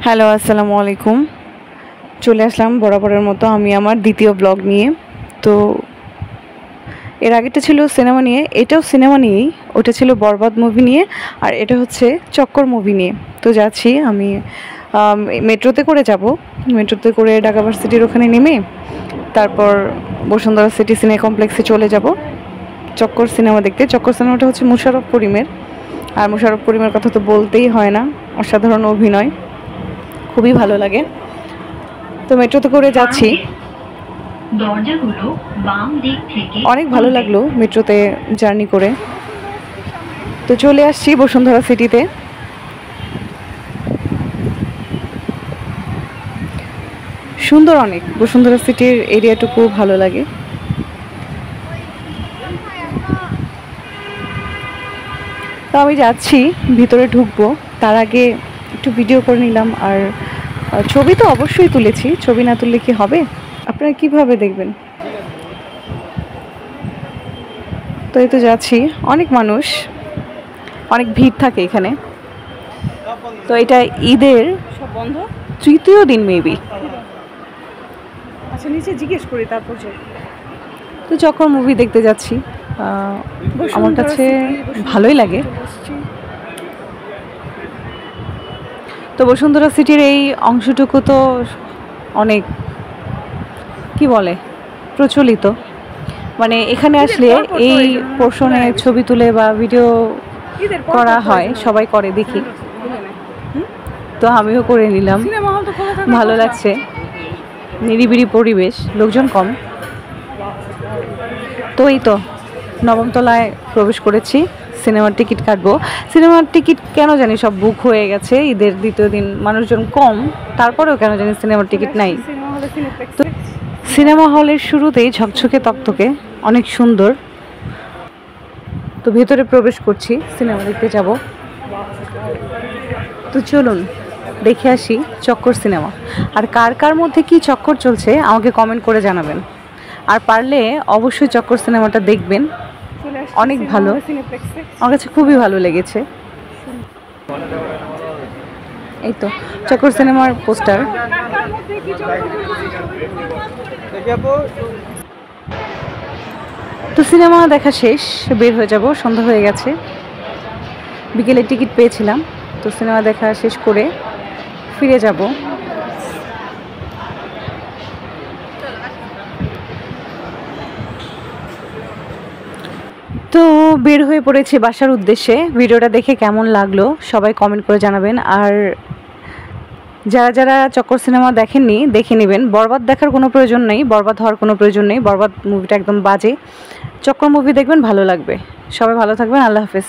Hello, আসসালামু আলাইকুম। চলে আসলাম বরাবরের মতো আমি আমার দ্বিতীয় ব্লগ নিয়ে। তো এর আগেটা ছিল সিনেমা নিয়ে, এটাও সিনেমা নিয়েই। ওটা ছিল বরবাদ মুভি নিয়ে, আর এটা হচ্ছে চক্কর মুভি নিয়ে। তো যাচ্ছি আমি মেট্রোতে করে যাব। মেট্রোতে করে ঢাকা ভার্সিটির ওখানে নেমে তারপর বসুন্ধরা সিটি সিনে কমপ্লেক্সে চলে যাব চক্কর সিনেমা দেখতে। চক্কর সিনেমাটা হচ্ছে মুশাররফ করিমের, আর মুশাররফ করিমের কথা তো বলতেই হয় না, অসাধারণ অভিনয়, খুবই ভালো লাগে। তো মেট্রোতে করে যাচ্ছি, অনেক ভালো লাগলো মেট্রোতে জার্নি করে। তো চলে আসছি বসুন্ধরা সিটিতে। সুন্দর অনেক, বসুন্ধরা সিটির এরিয়াটুকু ভালো লাগে। তো আমি যাচ্ছি, ভিতরে ঢুকবো, তার আগে একটু ভিডিও করে নিলাম। আর ছবি তো অবশ্যই তুলেছি, ছবি না তুললে কি হবে? আপনারা কিভাবে দেখবেন? তো এই তো যাচ্ছি, অনেক মানুষ, অনেক ভিড় থাকে এখানে। তো এটা ঈদের সব বন্ধ, তৃতীয় দিন মেবি। আচ্ছা, নিচে জিজ্ঞেস করি তারপর যাই। তো চক্কর মুভি দেখতে যাচ্ছি, আমার কাছে ভালোই লাগে। তো বসুন্ধরা সিটির এই অংশটুকু তো অনেক কি বলে প্রচলিত, মানে এখানে আসলে এই পোর্শনে ছবি তুলে বা ভিডিও করা হয়, সবাই করে দেখি। তো আমিও করে নিলাম, ভালো লাগছে, নিরিবিলি পরিবেশ, লোকজন কম। তো এই তো নবম তলায় প্রবেশ করেছি, সিনেমার টিকিট কাটবো। সিনেমার টিকিট কেন জানি সব বুক হয়ে গেছে, ঈদের দ্বিতীয় দিন মানুষজন কম, তারপরেও কেন জানি সিনেমার টিকিট নাই। তো সিনেমা হলের শুরুতেই ঝকঝকে তকতকে, অনেক সুন্দর। তো ভেতরে প্রবেশ করছি, সিনেমা দেখতে যাব। তো চলুন দেখে আসি চক্কর সিনেমা। আর কার কার মধ্যে কি চক্কর চলছে আমাকে কমেন্ট করে জানাবেন। আর পারলে অবশ্যই চক্কর সিনেমাটা দেখবেন, অনেক ভালো, আমার কাছে খুবই ভালো লেগেছে। এই তো চক্কর সিনেমার পোস্টার। তো সিনেমা দেখা শেষ, বের হয়ে যাব, সন্ধ্যা হয়ে গেছে। বিকেলে টিকিট পেয়েছিলাম, তো সিনেমা দেখা শেষ করে ফিরে যাব। তো বের হয়ে পড়েছি বাসার উদ্দেশ্যে। ভিডিওটা দেখে কেমন লাগলো সবাই কমেন্ট করে জানাবেন। আর যারা যারা চক্কর সিনেমা দেখেননি দেখে নেবেন। বরবাদ দেখার কোনো প্রয়োজন নেই, বরবাদ হওয়ার কোনো প্রয়োজন নেই, বরবাদ মুভিটা একদম বাজে। চক্কর মুভি দেখবেন, ভালো লাগবে। সবাই ভালো থাকবেন, আল্লাহ হাফেজ।